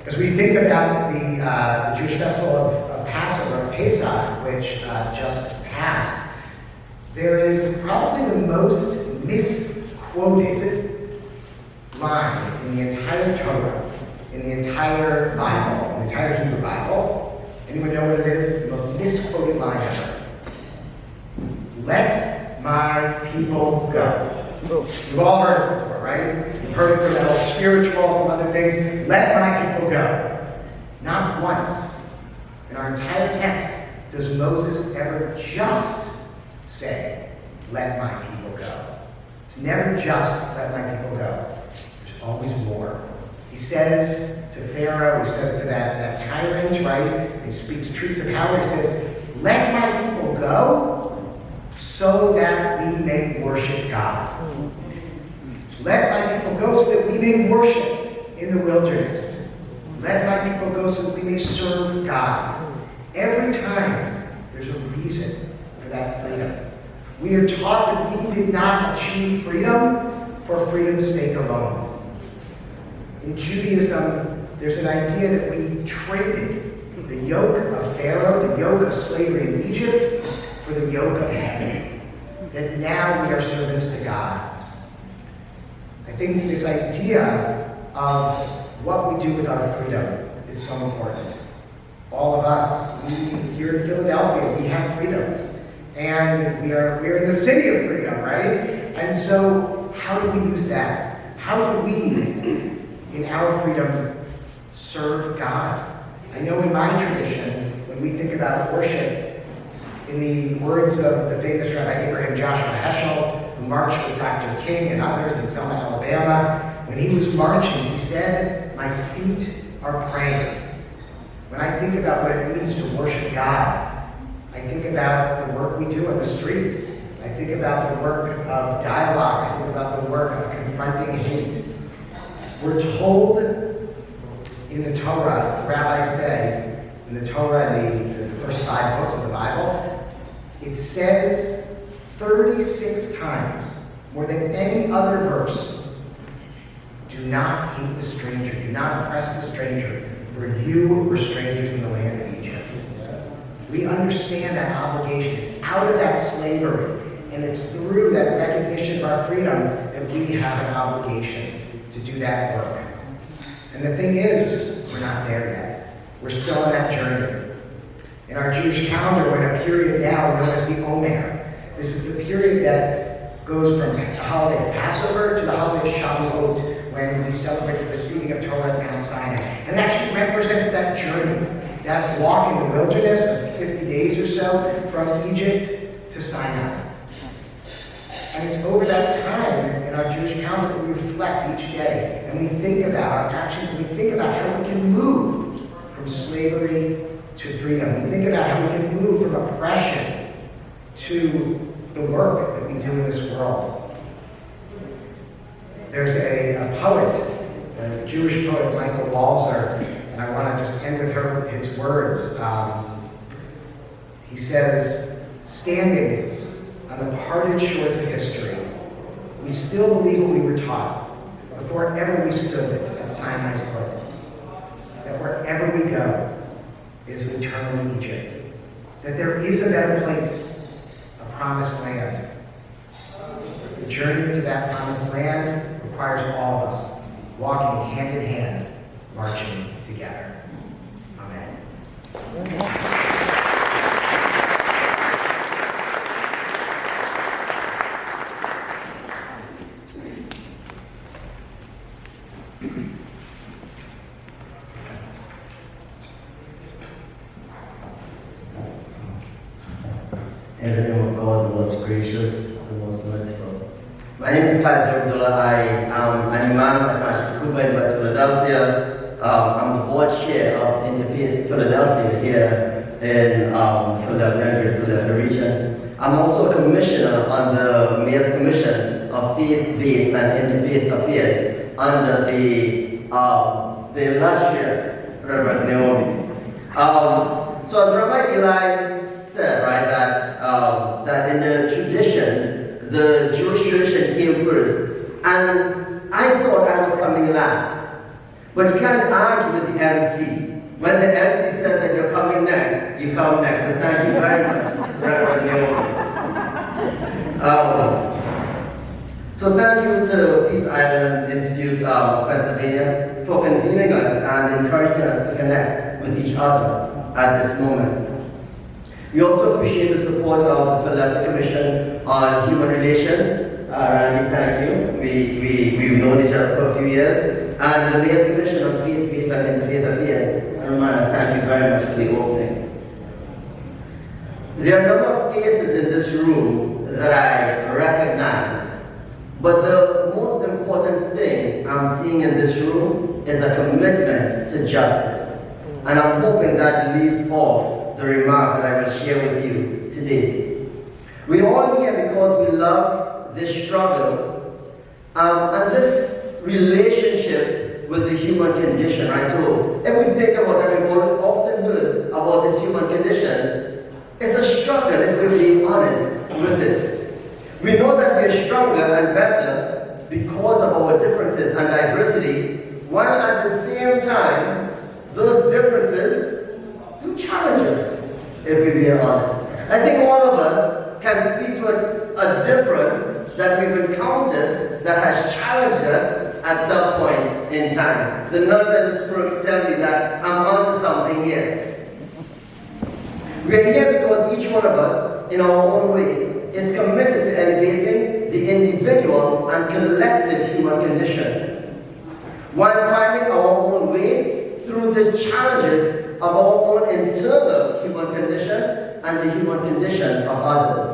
As we think about the Jewish festival of Passover, Pesach, which just passed, there is probably the most misquoted line in the entire Torah, in the entire Bible, in the entire Hebrew Bible. Anyone know what it is? The most misquoted line ever. Let my people go. You've all heard it before, right? You've heard it from the spiritual, from other things. Let my people go. Not once in our entire text does Moses ever just say, let my people go. It's never just let my people go. There's always more. He says to Pharaoh, he says to that tyrant, right? He speaks truth to power. He says, let my people go so that we may worship God. Let my people go so that we may worship in the wilderness. Let my people go so that we may serve God. Every time there's a reason for that freedom. We are taught that we did not achieve freedom for freedom's sake alone. In Judaism, there's an idea that we traded the yoke of Pharaoh, the yoke of slavery in Egypt, for the yoke of heaven. That now we are servants to God. I think this idea of what we do with our freedom is so important. All of us, we here in Philadelphia, we have freedoms. And we're in the city of freedom, right? And so how do we use that? How do we, in our freedom, serve God? I know in my tradition, when we think about worship, in the words of the famous Rabbi Abraham Joshua Heschel, who marched with Dr. King and others in Selma, Alabama, when he was marching, he said, my feet are praying. When I think about what it means to worship God, I think about the work we do on the streets. I think about the work of dialogue. I think about the work of confronting hate. We're told in the Torah, the rabbis say, in the Torah, in the first 5 books of the Bible, it says 36 times, more than any other verse, do not hate the stranger, do not oppress the stranger, for you were strangers in the land of Egypt. We understand that obligation. It's out of that slavery, and it's through that recognition of our freedom that we have an obligation to do that work. And the thing is, we're not there yet. We're still on that journey. In our Jewish calendar, we're in a period now known as the Omer. This is the period that goes from the holiday of Passover to the holiday of Shalom, when we celebrate the receiving of Torah at Mount Sinai. And it actually represents that journey, that walk in the wilderness of 50 days or so from Egypt to Sinai. And it's over that time in our Jewish calendar that we reflect each day, and we think about our actions, and we think about how we can move from slavery to freedom. We think about how we can move from oppression to the work that we do in this world. There's a poet, a Jewish poet, Michael Walzer, and I want to just end with his words. He says, standing on the parted shores of history, we still believe what we were taught before ever we stood at Sinai's foot, that wherever we go, it is eternally Egypt, that there is a better place, a promised land. The journey to that promised land requires all of us walking hand in hand, marching together. Amen. In the name of God, the most gracious, the most merciful. My name is Quaiser, Abdullah. I am an Imam at Quba in West Philadelphia. I'm the board chair of Interfaith Philadelphia here in Philadelphia region. I'm also a commissioner on the Mayor's Commission of Faith-based and Interfaith Affairs under the illustrious Reverend Naomi. So as Rabbi Eli said, right, that in the traditions, the Jewish tradition came first, and I thought I was coming last. But you can't argue with the MC. When the MC says that you're coming next, you come next. So thank you very much, Reverend Naomi. So thank you to Peace Island Institute of Pennsylvania for convening us and encouraging us to connect with each other at this moment. We also appreciate the support of the Philadelphia Commission on Human Relations. Randy, thank you. We've known each other for a few years. And the Mayor's Commission on Faith-based and Interfaith Affairs. Romana, thank you very much for the opening. There are a number of faces in this room that I recognize. But the most important thing I'm seeing in this room is a commitment to justice. And I'm hoping that leads off the remarks that I will share with you today. We're all here because we love this struggle and this relationship with the human condition, right? So if we think about it, we've often heard about this human condition. It's a struggle if we're being honest with it. We know that we're stronger and better because of our differences and diversity, while at the same time, those differences do challenge us, if we're being honest. I think all of us can speak to a difference that we've encountered that has challenged us at some point in time. The nerds and the spokes tell me that I'm onto something here. We're here because each one of us, in our own way, is committed to elevating the individual and collective human condition, while finding our own way through the challenges of our own internal human condition and the human condition of others.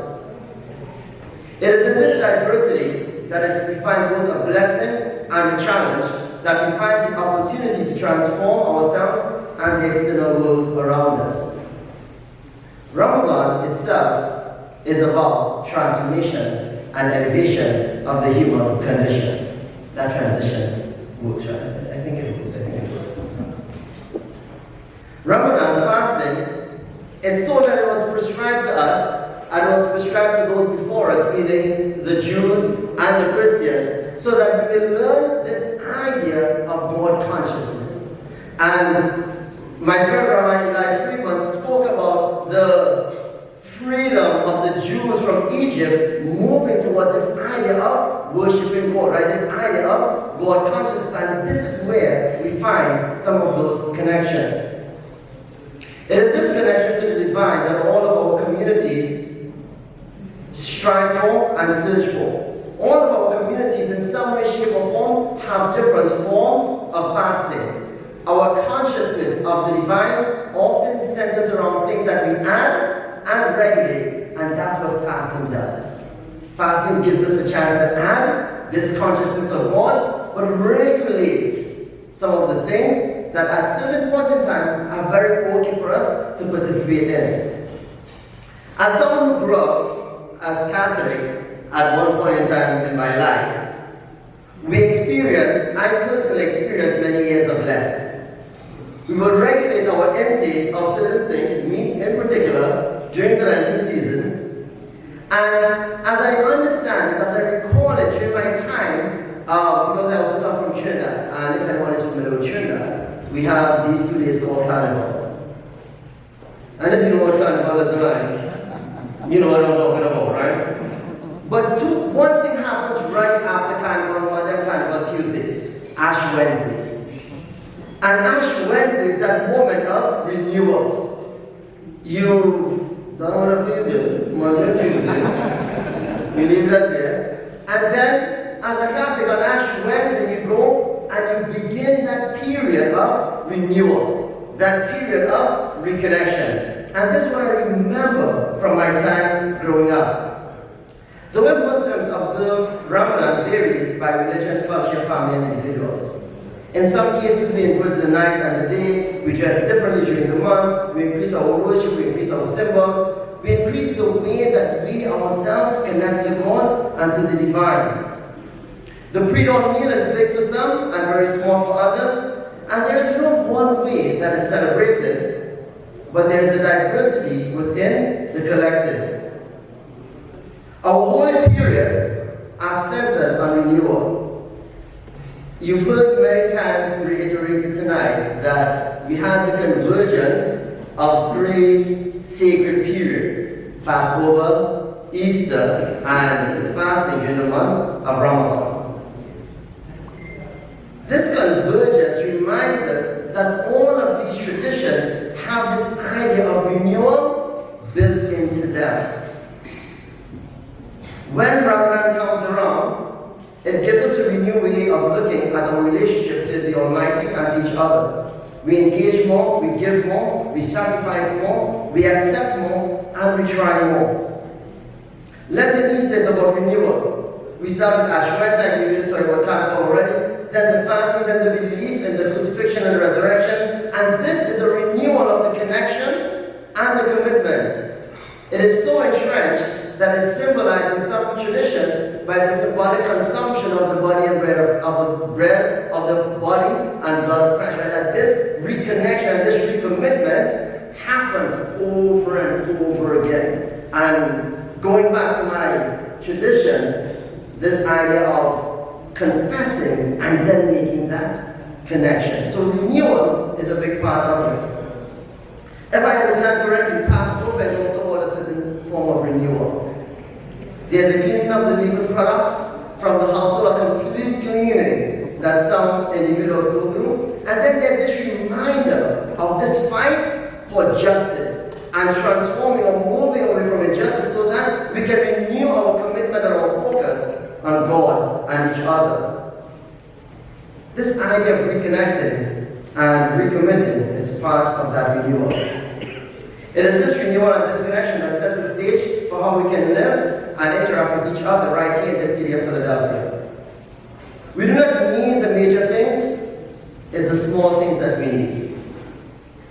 It is in this diversity that we find both a blessing and a challenge, that we find the opportunity to transform ourselves and the external world around us. Ramadan itself is about transformation and elevation of the human condition. That transition works, right? I think it works. Ramadan fasting, it's so that it was prescribed to us, and it was prescribed to those before us, meaning the Jews and the Christians, so that we will learn this idea of God consciousness. And my friend Rabbi Freedman spoke about the freedom of the Jews from Egypt moving towards this idea of worshiping God, right? This idea of God consciousness, and this is where we find some of those connections. It is this connection to the divine that all of our communities strive for and search for. All of our communities, in some way, shape, or form, have different forms of fasting. Our consciousness of the divine often centers around things that we add and regulate, and that's what fasting does. Fasting gives us a chance to add this consciousness of God, but regulate some of the things that at certain points in time are very okay for us to participate in. As someone who grew up as Catholic at one point in time in my life, I personally experienced many years of Lent. We would regulate our intake of certain things, meat in particular, during the Lenten season. And as I understand it, as I recall it during my time, because I also come from Trinidad, and if anyone is familiar with Trinidad, we have these 2 days called Carnival. And if you know what Carnival is like, you know what I'm talking about, right? But one thing happens right after Carnival, and then Carnival Tuesday, Ash Wednesday. And Ash Wednesday is that moment of renewal. You've done whatever you did, Monday, Tuesday. We leave that there. And then, as a Catholic, on Ash Wednesday, you go and you begin that period of renewal, that period of reconnection. And this is what I remember from my time growing up. The way Muslims observe Ramadan varies by religion, culture, family, and individuals. In some cases, we invert the night and the day, we dress differently during the month, we increase our worship, we increase our symbols, we increase the way that we ourselves connect to God and to the divine. The pre-dawn meal is big for some and very small for others, and there is no one way that it's celebrated, but there is a diversity within the collective. Our holy periods are centered on renewal. You've heard many times reiterated that we had the convergence of 3 sacred periods: Passover, Easter, and the fasting in the month of Ramadan. This convergence reminds us that all of these traditions have this idea of renewal built into them. When Ramadan comes around, it gives us a renewed way of looking at our relationship to the Almighty and to each other. We engage more, we give more, we sacrifice more, we accept more, and we try more. Lenten Easter is about renewal. We start with Ash Wednesday, I gave you what can't already. Then the fasting, then the belief in the crucifixion and resurrection. And this is a renewal of the connection and the commitment. It is so entrenched that is symbolized in some traditions by the symbolic consumption of the body and bread of the body and blood of Christ. Right? That this reconnection and this recommitment happens over and over again. And going back to my tradition, this idea of confessing and then making that connection. So renewal is a big part of it. If I understand correctly, Passover is also a certain form of renewal. There's a cleaning of the legal products from the household, a complete cleaning that some individuals go through. And then there's this reminder of this fight for justice and transforming or moving away from injustice so that we can renew our commitment and our focus on God and each other. This idea of reconnecting and recommitting is part of that renewal. It is this renewal and this connection that sets the stage for how we can live and interact with each other right here in the city of Philadelphia. We do not need the major things, it's the small things that we need.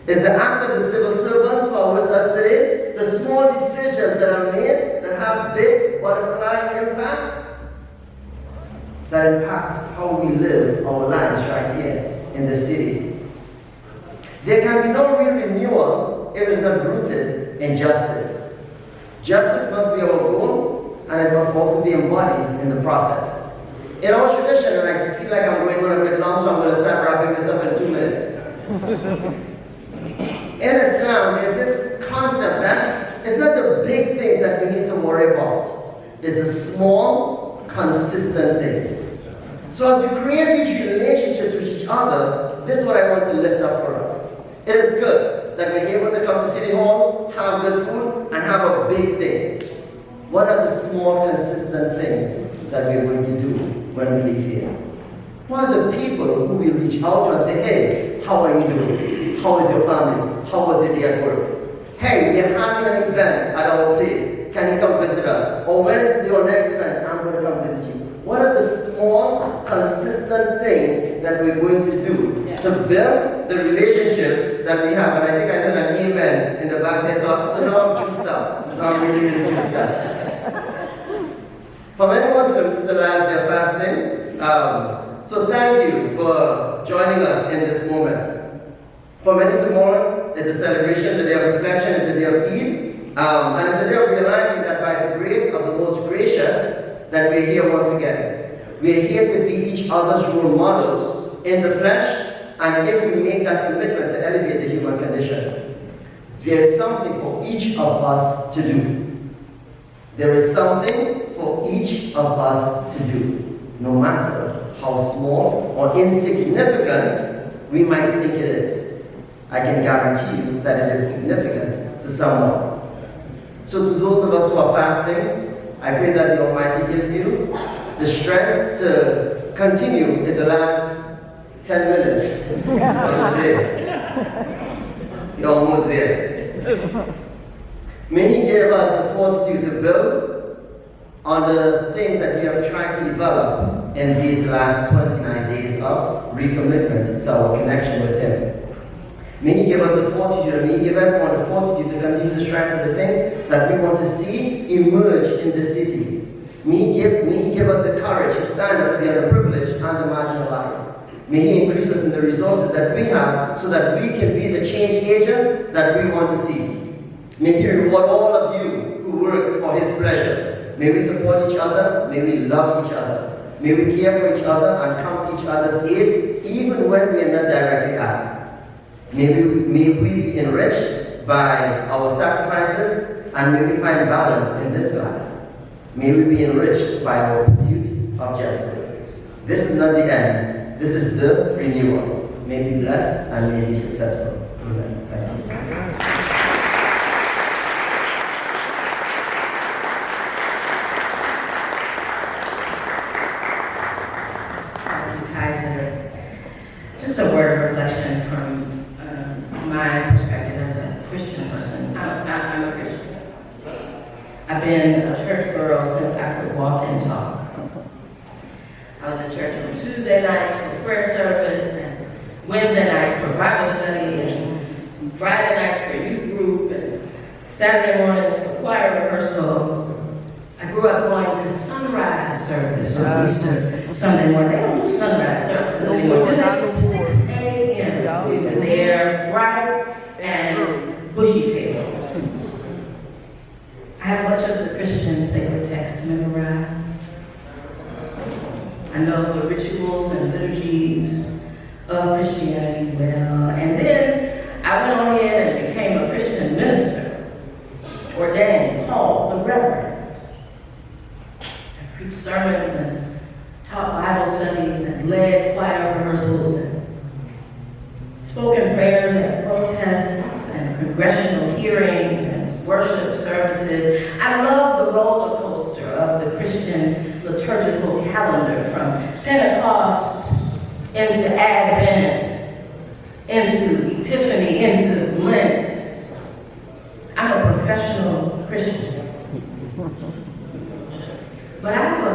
It's the act of the civil servants who are with us today, the small decisions that are made that have big butterfly impacts, that impact how we live our lives right here in the city. There can be no real renewal if it is not rooted in justice. Justice must be our goal, and it must also be embodied in the process. In our tradition, and I feel like I'm going on a bit long, so I'm going to start wrapping this up in 2 minutes. In Islam, there's this concept that it's not the big things that we need to worry about. It's the small, consistent things. So as we create these relationships with each other, this is what I want to lift up for us. It is good that we're able to come to City Hall, have good food, and have a big thing. What are the small, consistent things that we're going to do when we leave here? What are the people who will reach out and say, hey, how are you doing? How is your family? How was your day at work? Hey, we're having an event at our place. Can you come visit us? Or when is your next event? I'm going to come visit you. What are the small, consistent things that we're going to do to build the relationships that we have? And I think I said an amen in the back there, so now I'm juiced up. Now I'm really, really juiced up. For many Muslims, still as they're fasting, so thank you for joining us in this moment. For many, tomorrow is a celebration, the day of reflection, it's a day of Eid, and it's a day of realizing that by the grace of the most gracious, that we're here once again. We're here to be each other's role models in the flesh, and if we make that commitment to elevate the human condition, there's something for each of us to do. There is something for each of us to do, no matter how small or insignificant we might think it is. I can guarantee you that it is significant to someone. So to those of us who are fasting, I pray that the Almighty gives you the strength to continue in the last 10 minutes of the day. You're almost there. May He give us the fortitude to build on the things that we have tried to develop in these last 29 days of recommitment to our connection with Him. May He give us the fortitude, and may He give everyone the fortitude to continue to strive for the things that we want to see emerge in the city. May He give us the courage to stand up for the underprivileged and the marginalized. May He increase us in the resources that we have so that we can be the change agents that we want to see. May He reward all of you who work for His pleasure. May we support each other. May we love each other. May we care for each other and come to each other's aid even when we are not directly asked. May we be enriched by our sacrifices, and may we find balance in this life. May we be enriched by our pursuit of justice. This is not the end. This is the renewal. May be blessed and may be successful. Amen. Thank you. Quaiser. Just a word of reflection from my perspective as a Christian person. I'm a Christian. I've been a church girl since I could walk and talk. I was in church on Tuesday nights for prayer service, and Wednesday nights for Bible study, and Friday nights for youth group, and Saturday mornings for choir rehearsal. I grew up going to sunrise service on Easter Sunday morning. They don't do sunrise services anymore, do they? 6 a.m. They're bright and bushy-tailed. I have much of the Christian sacred text memorized. I know the rituals and liturgies of Christianity well. And then I went on ahead and became a Christian minister, ordained, called the Reverend. I've preached sermons and taught Bible studies and led choir rehearsals and spoken prayers at protests and congressional hearings and worship services. I love the roller coaster of the Christian liturgical calendar, from Pentecost into Advent, into Epiphany, into Lent. I'm a professional Christian. But I have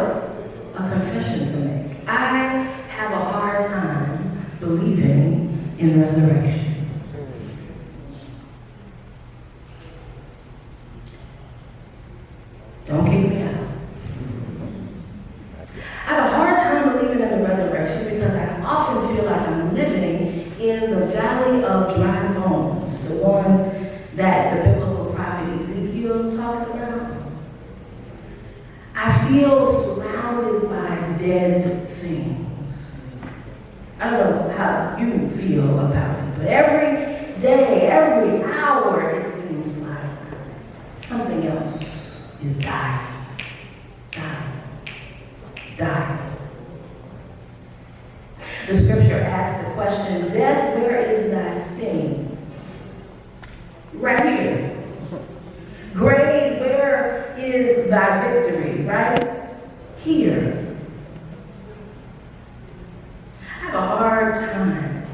a confession to make. I have a hard time believing in resurrection. Don't keep me out. I have a hard time believing in the resurrection because I often feel like I'm living in the valley of dry bones, the one that the biblical prophet Ezekiel talks about. I feel surrounded by dead things. I don't know how you feel about it, but every day, every hour, it seems like something else is dying. The scripture asks the question, death, where is thy sting? Right here. Grave, where is thy victory? Right here. I have a hard time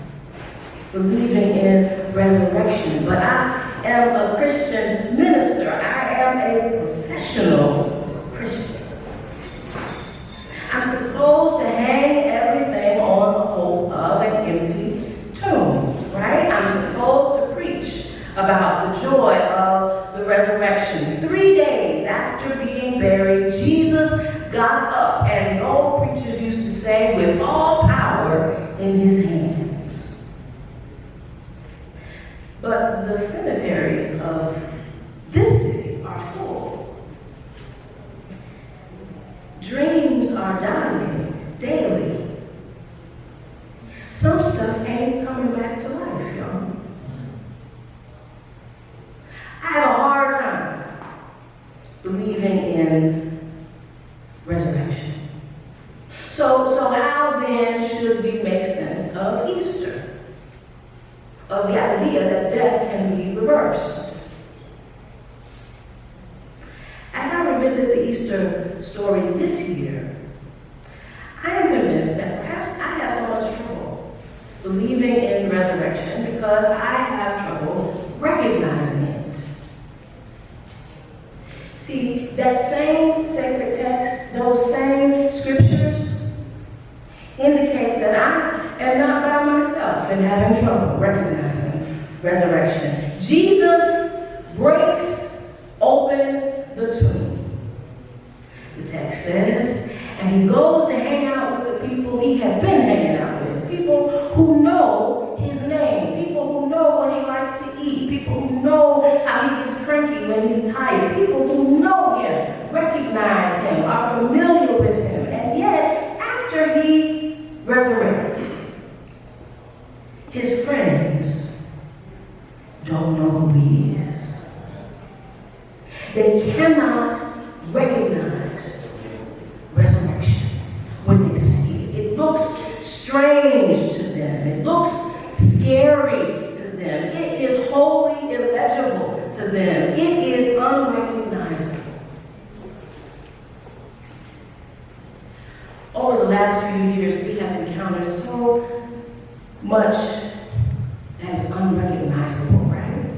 believing in resurrection, but I am a Christian minister. I am a professional Christian. I'm supposed to hang everything on the hope of an empty tomb, right? I'm supposed to preach about the joy of the resurrection. 3 days after being buried, Jesus got up, and the old preachers used to say, with all power in his hands. But the cemeteries of this city are full. Dreams are dying daily. Some stuff ain't coming back to life, y'all. I have a hard time believing in resurrection. So how then should we make sense of Easter? Of the idea that death can be reversed? As I revisit the Easter story this year, I am convinced that perhaps I have so much trouble believing in resurrection because I have trouble recognizing it. See, that same sacred text, those same scriptures, indicate that I am not by myself in having trouble recognizing resurrection. Jesus breaks open the tomb. The text says, and he goes to hang out with the people he had been hanging out with, people who know his name, people who know what he likes to eat, people who know how he gets cranky when he's tired, people who know him, recognize him, are familiar with him, and yet, after he resurrects, his friends know who He is. They cannot recognize resurrection when they see it. It looks strange to them. It looks scary to them. It is wholly illegible to them. It is unrecognizable. Over the last few years, we have encountered so much that is unrecognizable, right?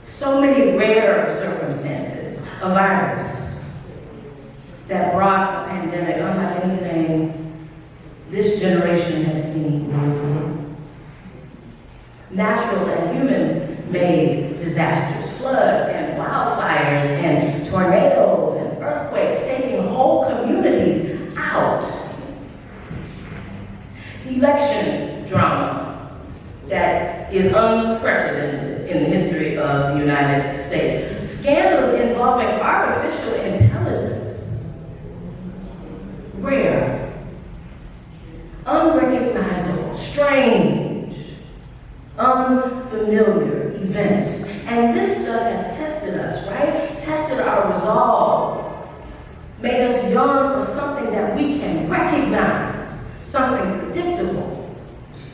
So many rare circumstances, a virus that brought a pandemic unlike anything this generation has seen before. Natural and human-made disasters, floods and wildfires and tornadoes and earthquakes taking whole communities out. Election drama that is unprecedented in the history of the United States. Scandals involving artificial intelligence. Rare, unrecognizable, strange, unfamiliar events. And this stuff has tested us, right? Tested our resolve. Made us yearn for something that we can recognize. Something predictable,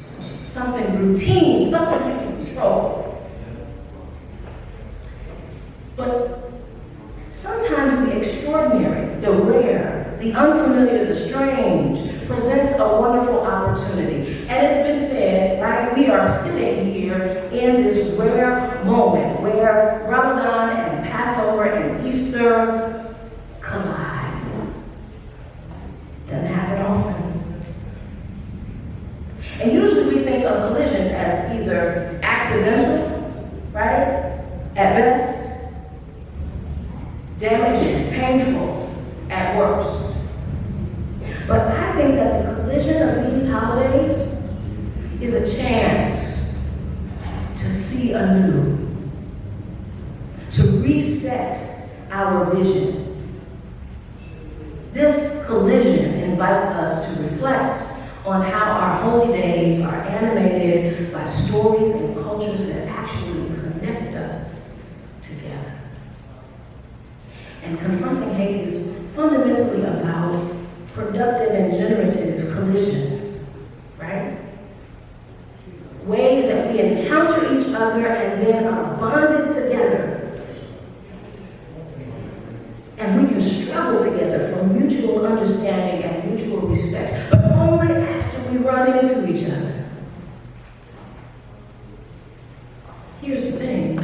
something routine, something we can control. But sometimes the extraordinary, the rare, the unfamiliar, the strange presents a wonderful opportunity. And it's been said, right, we are sitting here in this rare moment where Ramadan and Passover and Easter collide. Doesn't happen often. And usually we think of collisions as either accidental, right, at best, damaging, painful, at worst. But I think that the collision of these holidays is a chance to see anew, to reset our vision. This collision invites us to reflect on how our holy days are animated by stories and cultures that actually connect us together. And confronting hate is fundamentally about productive and generative collisions, right? Ways that we encounter each other and then are bonded together. And we can struggle together for mutual understanding and mutual respect, but only after we run into each other. Here's the thing.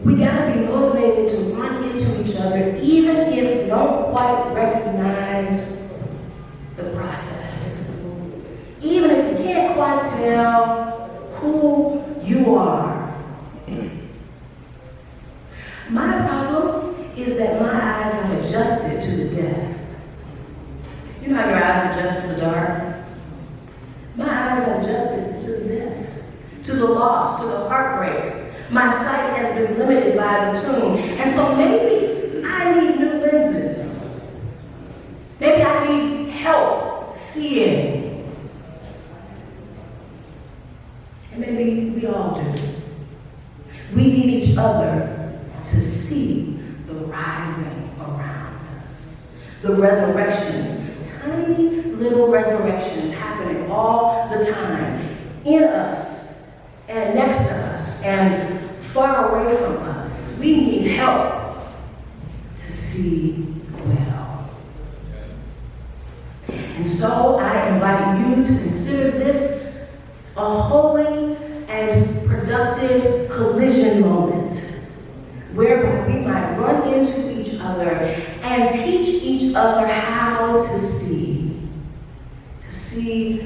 We gotta be motivated to run into each other even if we don't quite recognize the process. Even if you can't quite tell who you are. My problem is that my eyes have adjusted to the death. You know how your eyes adjust to the dark? My eyes have adjusted to the death, to the loss, to the heartbreak. My sight has been limited by the tomb. And so maybe I need new lenses. Maybe I need help seeing. And maybe we all do. We need each other to see the rising around us. The resurrections, tiny little resurrections happening all the time in us and next to us and far away from us. We need help to see well. And so I invite you to consider this a holy and productive collision moment whereby we might run into each other and teach each other how to see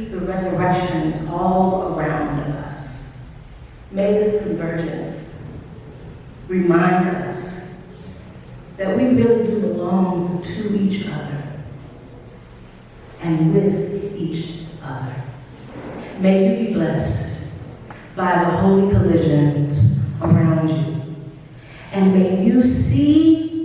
the resurrections all around us. May this convergence remind us that we really do belong to each other and with each other. May you be blessed by the holy collisions around you. And may you see